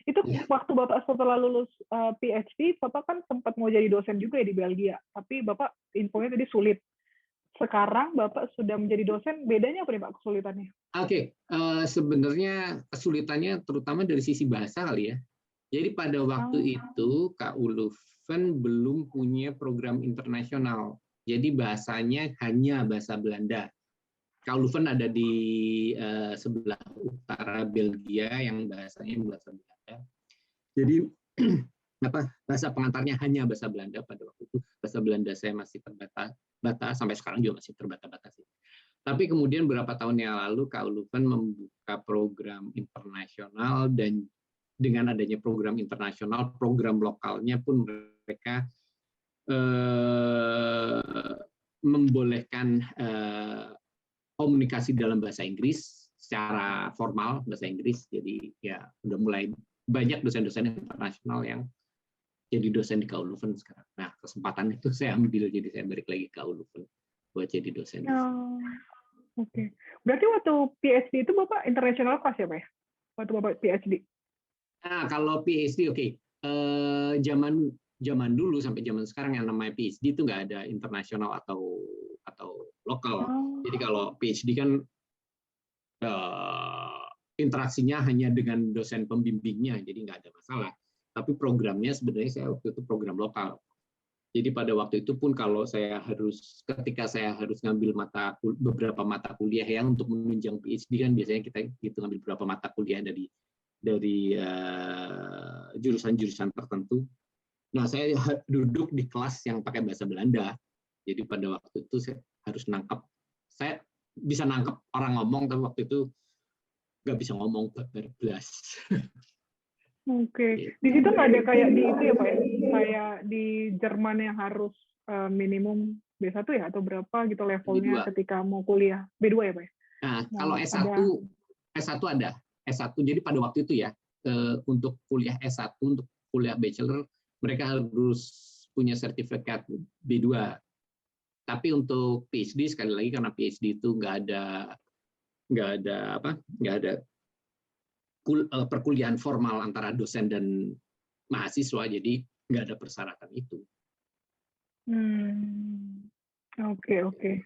Itu Iya. waktu Bapak setelah lulus PhD, Bapak kan sempat mau jadi dosen juga ya di Belgia, tapi Bapak infonya tadi sulit. Sekarang Bapak sudah menjadi dosen, bedanya apa nih Pak kesulitannya? Oke, sebenarnya kesulitannya terutama dari sisi bahasa kali ya. Jadi pada waktu Oh, itu KU Leuven belum punya program internasional. Jadi bahasanya hanya bahasa Belanda. KU Leuven ada di sebelah utara Belgia yang bahasanya bahasa Belanda. Jadi bahasa pengantarnya hanya bahasa Belanda pada waktu itu. Bahasa Belanda saya masih terbatas, sampai sekarang juga masih terbatas-batas. Tapi kemudian beberapa tahun yang lalu KU Leuven membuka program internasional, dan dengan adanya program internasional, program lokalnya pun mereka membolehkan komunikasi dalam bahasa Inggris secara formal, bahasa Inggris. Jadi ya udah mulai banyak dosen-dosen internasional yang jadi dosen di KU Leuven sekarang. Nah, kesempatan itu saya ambil, jadi saya balik lagi ke KU Leuven buat jadi dosen di sini. oh, oke. Berarti waktu PhD itu Bapak international class ya Pak ya? Waktu Bapak PhD? Nah, kalau PhD, oke. Zaman dulu sampai zaman sekarang yang namanya PhD itu nggak ada internasional atau lokal. Oh, Jadi kalau PhD kan eh, interaksinya hanya dengan dosen pembimbingnya, jadi nggak ada masalah. Tapi programnya sebenarnya saya waktu itu program lokal. Jadi pada waktu itu pun kalau ketika saya harus ngambil beberapa mata kuliah yang untuk menunjang PhD, kan biasanya kita gitu ngambil beberapa mata kuliah dari jurusan-jurusan tertentu. Nah, saya duduk di kelas yang pakai bahasa Belanda. Jadi pada waktu itu saya bisa nangkep orang ngomong, tapi waktu itu nggak bisa ngomong berblas. oke. Di Gitu. situ nggak ada kayak di itu ya Pak ya? Kayak di Jerman yang harus minimum B1 ya? Atau berapa gitu levelnya B2. ketika mau kuliah? B2 ya Pak ya? Nah, kalau Mau ada. S1 ada. S1, jadi pada waktu itu ya, untuk kuliah S1, untuk kuliah bachelor, mereka harus punya sertifikat B2. Tapi untuk PhD, sekali lagi karena PhD itu nggak ada perkuliahan formal antara dosen dan mahasiswa, jadi nggak ada persyaratan itu. Oke, oke.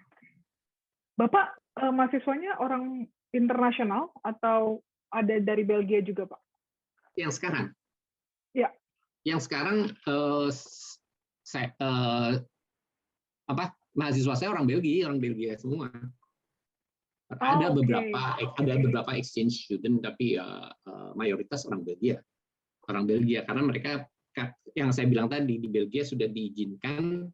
Bapak mahasiswanya orang internasional atau ada dari Belgia juga Pak? Yang sekarang, Ya. saya, mahasiswa saya orang Belgia semua. Ada Oh, oke. beberapa exchange student, tapi mayoritas orang Belgia karena mereka, yang saya bilang tadi, di Belgia sudah diizinkan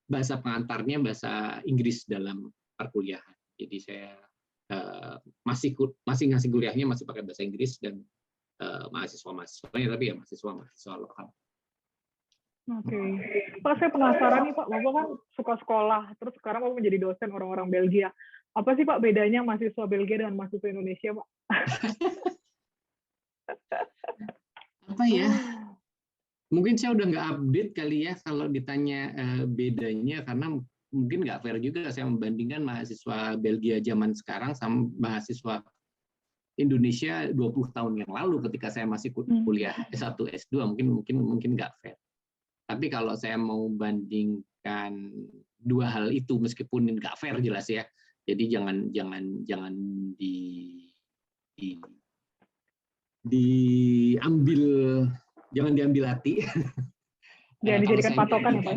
bahasa pengantarnya bahasa Inggris dalam perkuliahan. Jadi saya masih ngasih kuliahnya masih pakai bahasa Inggris, dan mahasiswa-mahasiswanya tapi ya mahasiswa lokal. Oke. Pak, saya penasaran nih Pak, Bapak kan suka sekolah, terus sekarang Bapak menjadi dosen orang-orang Belgia. Apa sih Pak bedanya mahasiswa Belgia dengan mahasiswa Indonesia Pak? Apa ya? Mungkin saya udah nggak update kali ya kalau ditanya bedanya, karena mungkin nggak fair juga saya membandingkan mahasiswa Belgia zaman sekarang sama mahasiswa Indonesia 20 tahun yang lalu ketika saya masih kuliah S1, S2, mungkin nggak fair. Tapi kalau saya mau bandingkan dua hal itu, meskipun nggak fair jelas ya, jadi jangan di diambil jangan diambil hati. Jangan Kalau dijadikan saya patokan ya Pak?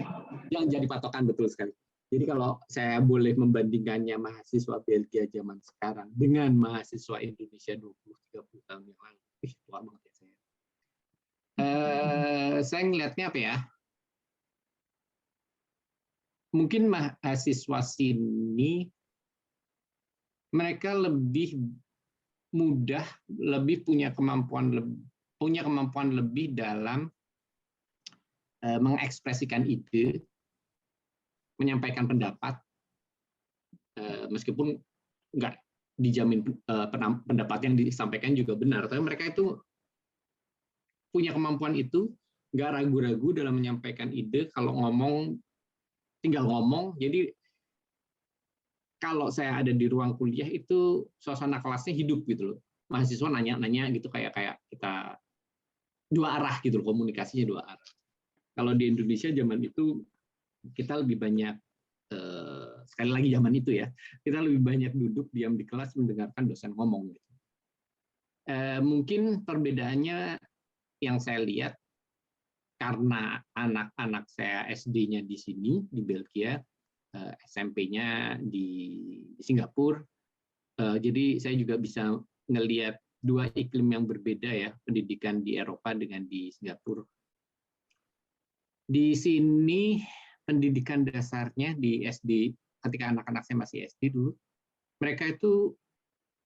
jangan jadi patokan, betul sekali. Jadi kalau saya boleh membandingkannya mahasiswa Belgia zaman sekarang dengan mahasiswa Indonesia 20-30 tahun yang lalu, tua banget ya saya. Saya ngelihatnya apa ya? Mungkin mahasiswa sini mereka lebih mudah, lebih punya kemampuan lebih dalam mengekspresikan ide, menyampaikan pendapat, meskipun nggak dijamin pendapat yang disampaikan juga benar, tapi mereka itu punya kemampuan itu, nggak ragu-ragu dalam menyampaikan ide. Kalau ngomong tinggal ngomong. Jadi kalau saya ada di ruang kuliah itu suasana kelasnya hidup gitu loh. mahasiswa nanya-nanya gitu kayak kayak kita dua arah gitu loh, komunikasinya dua arah. Kalau di Indonesia zaman itu kita lebih banyak sekali lagi zaman itu ya, kita lebih banyak duduk diam di kelas mendengarkan dosen ngomong gitu. Mungkin perbedaannya yang saya lihat karena anak-anak saya SD-nya di sini di Belgia, SMP-nya di Singapura, jadi saya juga bisa ngelihat dua iklim yang berbeda ya, pendidikan di Eropa dengan di Singapura. Di sini pendidikan dasarnya di SD, ketika anak-anak saya masih SD dulu, mereka itu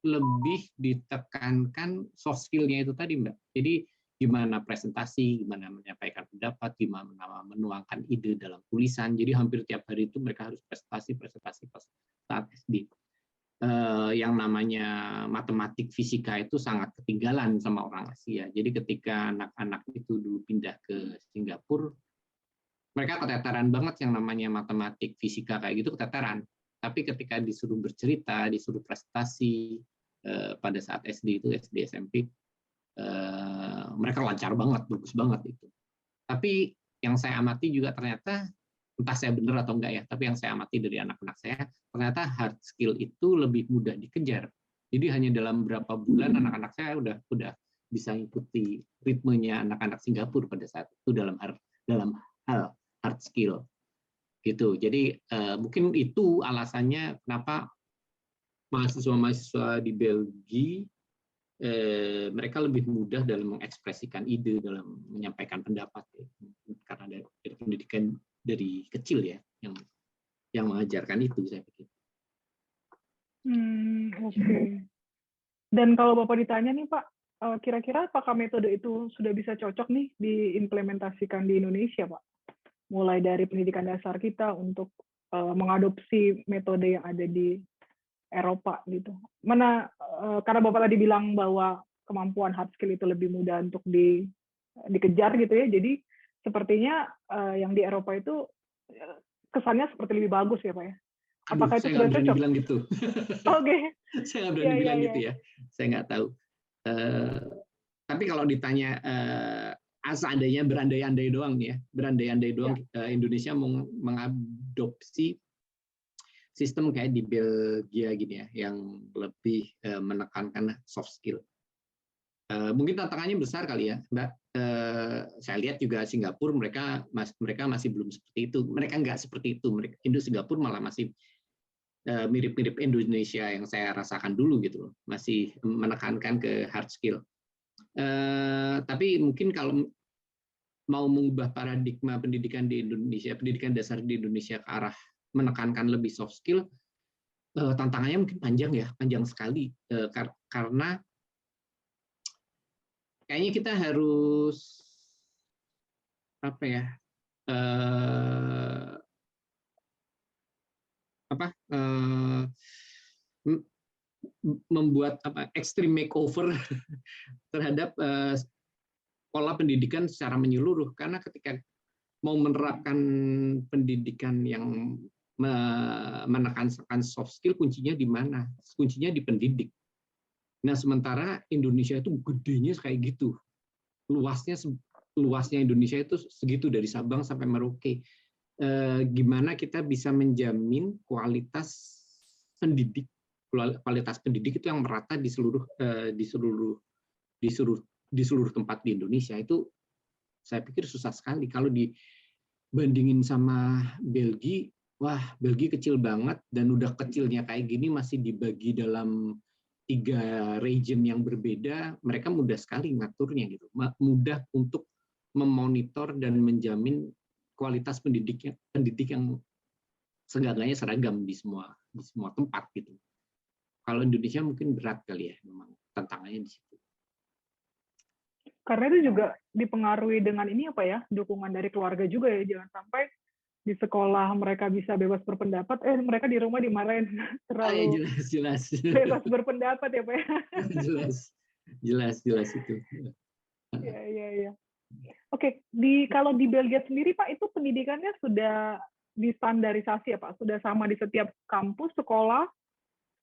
lebih ditekankan soft skill-nya itu tadi, Mbak. Jadi gimana presentasi, gimana menyampaikan pendapat, gimana menuangkan ide dalam tulisan. Jadi hampir tiap hari itu mereka harus presentasi saat SD. Yang namanya matematik, fisika itu sangat ketinggalan sama orang Asia. Jadi ketika anak-anak itu dulu pindah ke Singapura, mereka keteteran banget yang namanya matematik, fisika kayak gitu keteteran. Tapi ketika disuruh bercerita, disuruh prestasi pada saat SD itu, SD SMP, mereka lancar banget, bagus banget itu. Tapi yang saya amati juga ternyata, entah saya benar atau enggak ya, tapi yang saya amati dari anak-anak saya, ternyata hard skill itu lebih mudah dikejar. Jadi hanya dalam beberapa bulan anak-anak saya udah bisa ikuti ritmenya anak-anak Singapura pada saat itu dalam hal hard skill gitu. Jadi mungkin itu alasannya kenapa mahasiswa-mahasiswa di Belgia mereka lebih mudah dalam mengekspresikan ide, dalam menyampaikan pendapat ya. Karena dari pendidikan dari kecil ya yang mengajarkan itu, saya pikir. Oke. Dan kalau Bapak ditanya nih Pak, kira-kira apakah metode itu sudah bisa cocok nih diimplementasikan di Indonesia Pak? Mulai dari pendidikan dasar kita untuk mengadopsi metode yang ada di Eropa gitu. Karena Bapak tadi bilang bahwa kemampuan hard skill itu lebih mudah untuk dikejar gitu ya. Jadi sepertinya yang di Eropa itu kesannya seperti lebih bagus ya Pak ya. Apakah itu saya sudah nggak berani cocok? bilang gitu. Oke. Saya nggak berani bilang gitu ya. Saya nggak tahu. Tapi kalau ditanya seandainya berandai-andai doang nih ya, berandai-andai doang Indonesia mengadopsi sistem kayak di Belgia gini ya, yang lebih menekankan soft skill. Mungkin tantangannya besar kali ya, Mbak. Saya lihat juga Singapura mereka masih belum seperti itu. Mereka nggak seperti itu. Singapura malah masih mirip-mirip Indonesia yang saya rasakan dulu gitu loh. Masih menekankan ke hard skill. Tapi mungkin kalau mau mengubah paradigma pendidikan di Indonesia, pendidikan dasar di Indonesia ke arah menekankan lebih soft skill, tantangannya mungkin panjang sekali, karena kayaknya kita harus membuat extreme makeover terhadap pola pendidikan secara menyeluruh, karena ketika mau menerapkan pendidikan yang menekankan soft skill, kuncinya di mana? Kuncinya di pendidik. Nah, sementara Indonesia itu gedenya kayak gitu. Luasnya Indonesia itu segitu dari Sabang sampai Merauke. Gimana kita bisa menjamin kualitas pendidik itu yang merata di seluruh tempat di Indonesia. Itu saya pikir susah sekali. Kalau dibandingin sama Belgia, wah, Belgia kecil banget, dan udah kecilnya kayak gini masih dibagi dalam 3 region yang berbeda. Mereka mudah sekali ngaturnya gitu, mudah untuk memonitor dan menjamin kualitas pendidik yang seenggaknya seragam di semua tempat gitu. Kalau Indonesia mungkin berat kali ya, memang tantangannya di situ. Karena itu juga dipengaruhi dengan ini apa ya, dukungan dari keluarga juga ya. Jangan sampai di sekolah mereka bisa bebas berpendapat, mereka di rumah dimarahin terlalu jelas. bebas berpendapat ya Pak ya. jelas itu. Iya. Oke, kalau di Belgia sendiri Pak, itu pendidikannya sudah distandarisasi ya Pak? Sudah sama di setiap kampus, sekolah?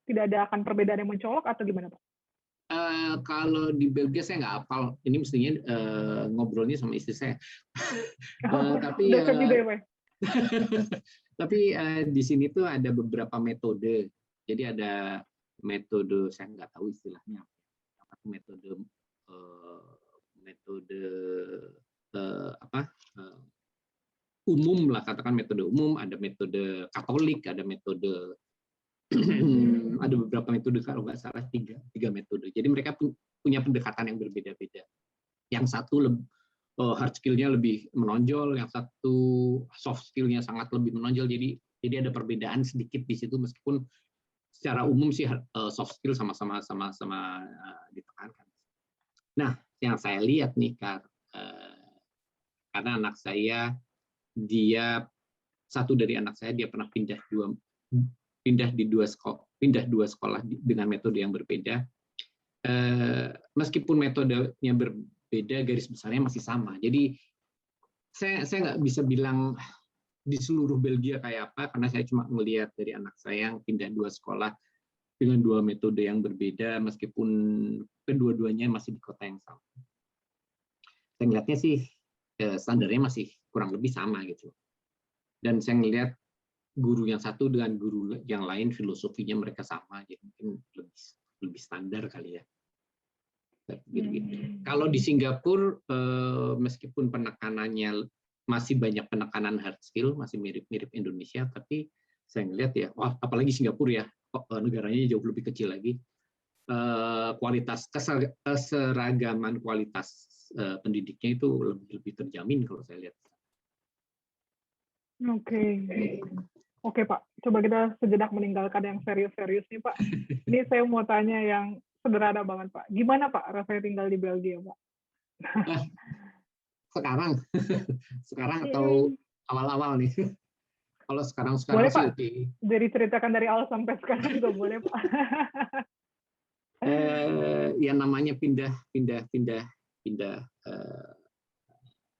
Tidak ada akan perbedaan yang mencolok atau gimana Pak? Kalau di Belgia saya nggak hafal. Ini mestinya ngobrolnya sama istri saya. Tapi Dekat juga ya, Pak? tapi di sini tuh ada beberapa metode. Jadi ada metode, saya nggak tahu istilahnya apa, metode apa, umum lah, katakan metode umum, ada metode Katolik, ada metode ada beberapa metode, kalau nggak salah tiga metode. Jadi mereka punya pendekatan yang berbeda-beda. Yang satu hard skill-nya lebih menonjol, yang satu soft skill-nya sangat lebih menonjol. Jadi ada perbedaan sedikit di situ, meskipun secara umum sih soft skill sama-sama ditekankan. Nah, yang saya lihat nih, karena anak saya, satu dari anak saya dia pernah pindah dua sekolah dengan metode yang berbeda. Meskipun metodenya berbeda, garis besarnya masih sama. Jadi saya nggak bisa bilang di seluruh Belgia kayak apa, karena saya cuma melihat dari anak saya yang pindah dua sekolah dengan dua metode yang berbeda, meskipun kedua-duanya masih di kota yang sama. Saya ngelihatnya sih standarnya masih kurang lebih sama gitu. Dan saya ngelihat guru yang satu dengan guru yang lain filosofinya mereka sama, jadi mungkin lebih standar kali ya. Gitu. Kalau di Singapura, meskipun penekanannya masih banyak penekanan hard skill, masih mirip-mirip Indonesia, tapi saya ngelihat ya, apalagi Singapura ya, negaranya jauh lebih kecil lagi, kualitas keseragaman kualitas pendidiknya itu lebih terjamin kalau saya lihat. Oke Pak, coba kita sejenak meninggalkan yang serius-serius nih Pak. Ini saya mau tanya yang sederhana banget Pak. Gimana Pak rasanya tinggal di Belgia Pak? Sekarang atau awal-awal nih? Kalau sekarang boleh sih Pak, oke. Dari ceritakan dari awal sampai sekarang juga boleh Pak. Ya namanya pindah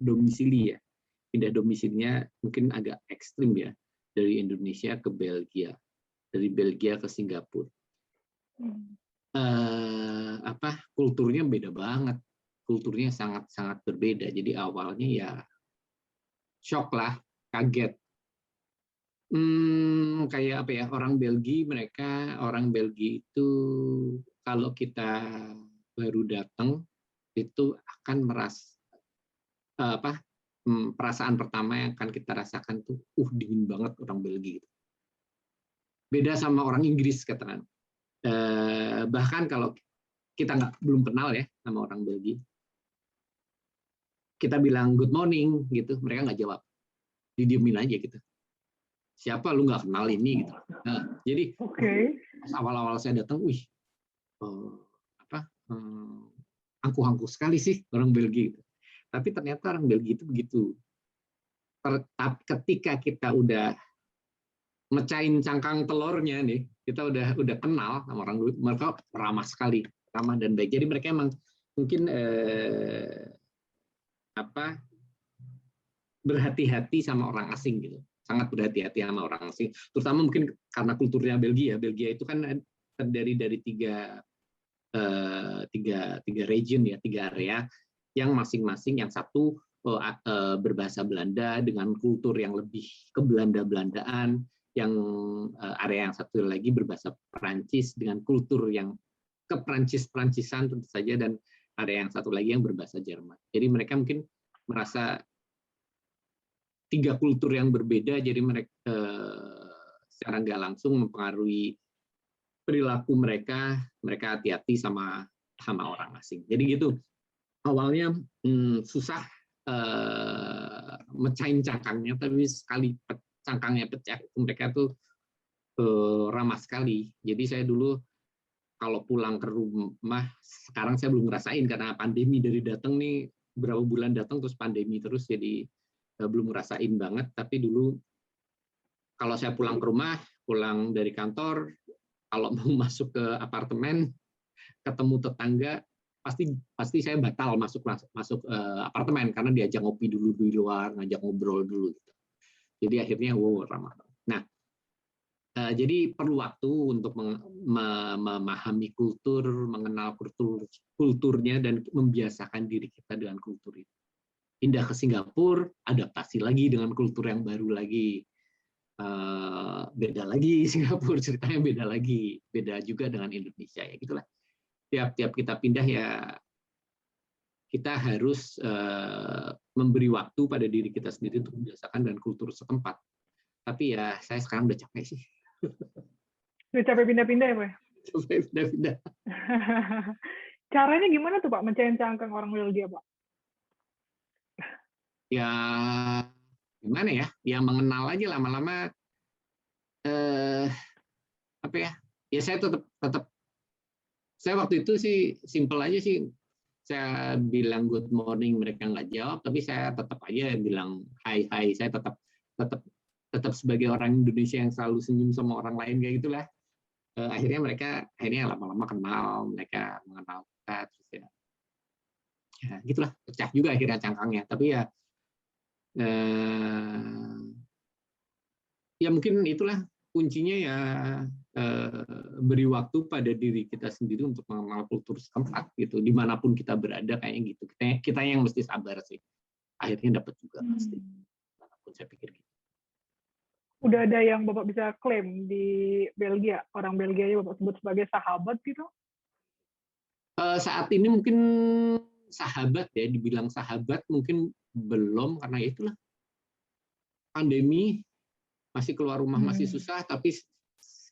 domisili ya. Pindah domisilinya mungkin agak ekstrim ya, dari Indonesia ke Belgia, dari Belgia ke Singapura. Kulturnya beda banget, kulturnya sangat berbeda. Jadi awalnya ya shock lah, kaget. Kayak apa ya, orang Belgia itu kalau kita baru datang itu akan perasaan pertama yang akan kita rasakan tuh dingin banget orang Belgia. Beda sama orang Inggris katakan. Bahkan kalau kita belum kenal ya sama orang Belgia, kita bilang good morning gitu, mereka nggak jawab, didiemin aja gitu. Siapa lu nggak kenal ini gitu. Nah, jadi pas awal-awal saya datang, angkuh-angkuh sekali sih orang Belgia gitu. Tapi ternyata orang Belgia itu begitu. Ketika kita udah mecahin cangkang telurnya nih, kita udah kenal sama orang, mereka ramah sekali, ramah dan baik. Jadi mereka emang mungkin berhati-hati sama orang asing gitu, sangat berhati-hati sama orang asing. Terutama mungkin karena kulturnya Belgia. Belgia itu kan terdiri dari tiga region ya, 3 area yang masing-masing, yang satu berbahasa Belanda dengan kultur yang lebih ke Belanda-Belandaan, yang area yang satu lagi berbahasa Perancis dengan kultur yang ke Perancis-Perancisan tentu saja, dan area yang satu lagi yang berbahasa Jerman. Jadi mereka mungkin merasa 3 kultur yang berbeda, jadi mereka secara nggak langsung mempengaruhi perilaku mereka hati-hati sama orang asing. Jadi gitu, awalnya susah mecahin cangkangnya, tapi sekali cangkangnya pecah, mereka tuh ramah sekali. Jadi saya dulu kalau pulang ke rumah, sekarang saya belum ngerasain karena pandemi, dari datang nih berapa bulan datang terus pandemi terus, jadi belum ngerasain banget. Tapi dulu kalau saya pulang ke rumah, pulang dari kantor, kalau mau masuk ke apartemen, ketemu tetangga, pasti saya batal masuk apartemen karena diajak ngopi dulu di luar, ngajak ngobrol dulu gitu. Jadi akhirnya ramah. Nah, Jadi perlu waktu untuk memahami kultur, mengenal kulturnya dan membiasakan diri kita dengan kultur itu. Pindah ke Singapura, adaptasi lagi dengan kultur yang baru lagi. Beda lagi Singapura, ceritanya beda lagi, beda juga dengan Indonesia ya gitulah. Tiap kita pindah ya kita harus memberi waktu pada diri kita sendiri untuk membiasakan dengan kultur setempat. Tapi ya saya sekarang udah capek sih. Udah capek pindah-pindah ya, Pak? Capek pindah-pindah. Caranya gimana tuh, Pak, mencengcangkan orang Belgia, Pak? Ya gimana ya? Ya mengenal aja lama-lama. Apa ya? Ya saya tetap saya waktu itu sih simple aja sih. Saya bilang good morning, mereka nggak jawab, tapi saya tetap aja bilang hai hai. Saya tetap sebagai orang Indonesia yang selalu senyum sama orang lain kayak gitulah. Akhirnya mereka lama-lama kenal, mereka mengenal kita, terus ya gitulah, pecah juga akhirnya cangkangnya. Tapi ya mungkin itulah kuncinya ya, beri waktu pada diri kita sendiri untuk mengenal kultur setempat gitu, dimanapun kita berada kayaknya gitu. Kita yang mesti sabar sih, akhirnya dapat juga pasti. Dimanapun saya pikir gitu. Udah ada yang Bapak bisa klaim di Belgia, orang Belgia yang Bapak sebut sebagai sahabat gitu? Saat ini mungkin sahabat ya, dibilang sahabat mungkin belum, karena itulah pandemi, masih keluar rumah masih susah, tapi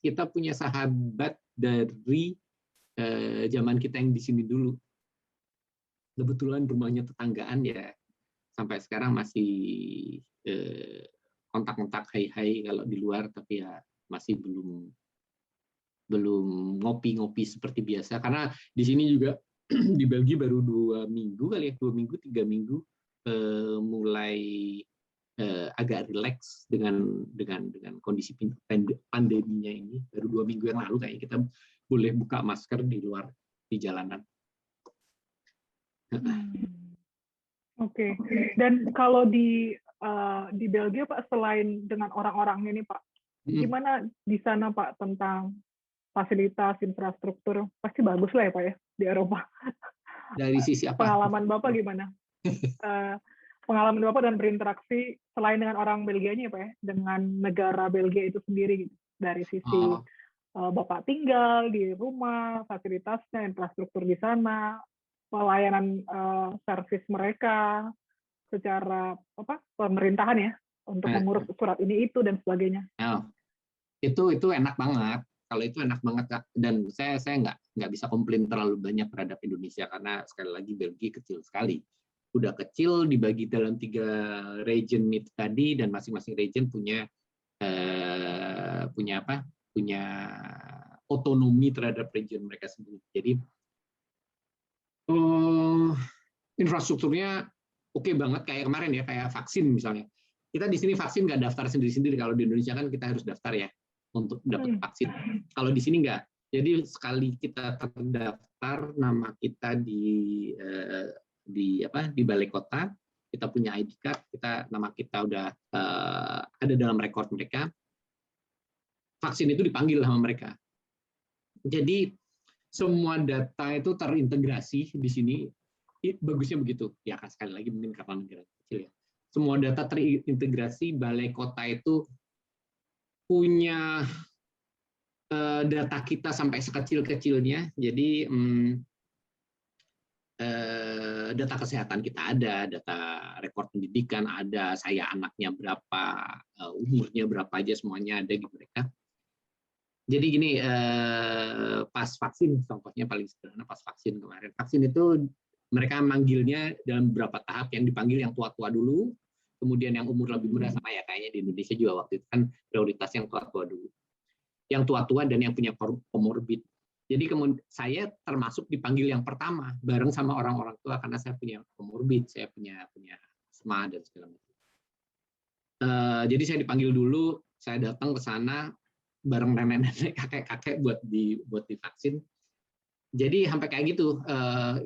kita punya sahabat dari zaman kita yang di sini dulu. Kebetulan rumahnya tetanggaan ya, sampai sekarang masih kontak-kontak hai-hai kalau di luar, tapi ya masih belum ngopi-ngopi seperti biasa, karena di sini juga di Belgia baru 2 minggu kali ya, 2 minggu 3 minggu mulai agak rileks dengan kondisi pandeminya ini. Baru 2 minggu yang lalu kayak kita boleh buka masker di luar di jalanan. Oke. Dan kalau di Belgia, Pak, selain dengan orang-orangnya nih, Pak, gimana di sana, Pak, tentang fasilitas, infrastruktur? Pasti bagus lah ya, Pak, ya, di Eropa. Dari sisi apa? Pengalaman Bapak gimana? Pengalaman Bapak dan berinteraksi selain dengan orang Belgianya ya, Pak, ya, dengan negara Belgia itu sendiri gitu. Dari sisi Bapak tinggal di rumah, fasilitasnya, infrastruktur di sana, pelayanan servis mereka secara pemerintahan ya untuk mengurus surat ini itu dan sebagainya. Itu enak banget. Kalau itu enak banget, Kak. Dan saya nggak bisa komplain terlalu banyak terhadap Indonesia, karena sekali lagi Belgia kecil sekali. Udah kecil, dibagi dalam 3 region itu tadi, dan masing-masing region punya otonomi terhadap region mereka sendiri. Jadi infrastrukturnya oke banget, kayak kemarin ya, kayak vaksin misalnya. Kita di sini vaksin nggak daftar sendiri-sendiri. Kalau di Indonesia kan kita harus daftar ya untuk dapat vaksin. Kalau di sini nggak. Jadi sekali kita terdaftar, nama kita di balai kota, kita punya ID card, nama kita udah ada dalam rekor mereka, vaksin itu dipanggil sama mereka. Jadi semua data itu terintegrasi di sini. Bagusnya begitu ya, kan, sekali lagi mungkin karena negara kecil ya, semua data terintegrasi. Balai kota itu punya data kita sampai sekecil-kecilnya. Jadi data kesehatan kita ada, data rekor pendidikan ada, saya anaknya berapa, umurnya berapa aja, semuanya ada di mereka. Jadi gini, pas vaksin, contohnya paling sederhana pas vaksin kemarin. Vaksin itu mereka manggilnya dalam beberapa tahap. Yang dipanggil yang tua-tua dulu, kemudian yang umur lebih muda, sama ya kayaknya di Indonesia juga waktu itu kan prioritas yang tua-tua dulu. Yang tua-tua dan yang punya comorbid. Jadi kemudian saya termasuk dipanggil yang pertama bareng sama orang-orang tua, karena saya punya comorbid, saya punya asma dan segala macam. Jadi saya dipanggil dulu, saya datang ke sana bareng nenek-nenek, kakek-kakek buat divaksin. Jadi sampai kayak gitu,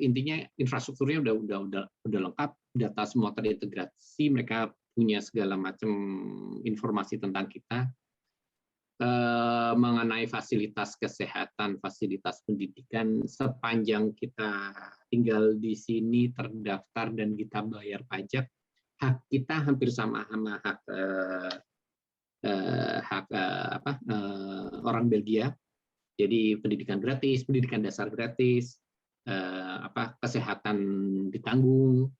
intinya infrastrukturnya udah lengkap, data semua terintegrasi, mereka punya segala macam informasi tentang kita. mengenai fasilitas kesehatan, fasilitas pendidikan, sepanjang kita tinggal di sini, terdaftar dan kita bayar pajak, hak kita hampir sama hak orang Belgia. Jadi pendidikan gratis, pendidikan dasar gratis, kesehatan ditanggung.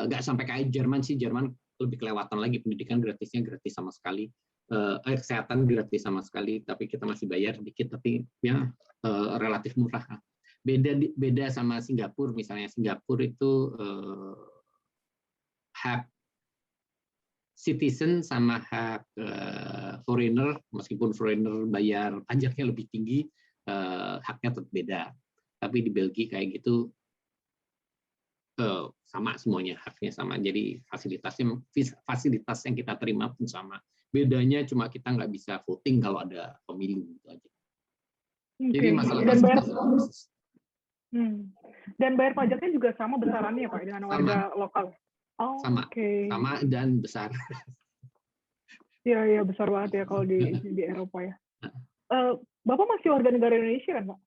Nggak sampai kayak Jerman sih, Jerman lebih kelewatan lagi, pendidikan gratisnya gratis sama sekali, kesehatan gratis sama sekali, tapi kita masih bayar dikit, tapi ya relatif murah. Beda sama Singapura, misalnya Singapura itu hak citizen sama hak foreigner, meskipun foreigner bayar pajaknya lebih tinggi, haknya tetap beda. Tapi di Belgia kayak gitu sama semuanya, haknya sama. Jadi fasilitas yang kita terima pun sama. Bedanya cuma kita nggak bisa voting kalau ada pemilu gitu aja. Jadi masalah dan bayar pajaknya juga sama besarannya Pak dengan warga lokal. Sama dan besar. Iya besar banget ya kalau di Eropa ya. Bapak masih warga negara Indonesia kan Pak?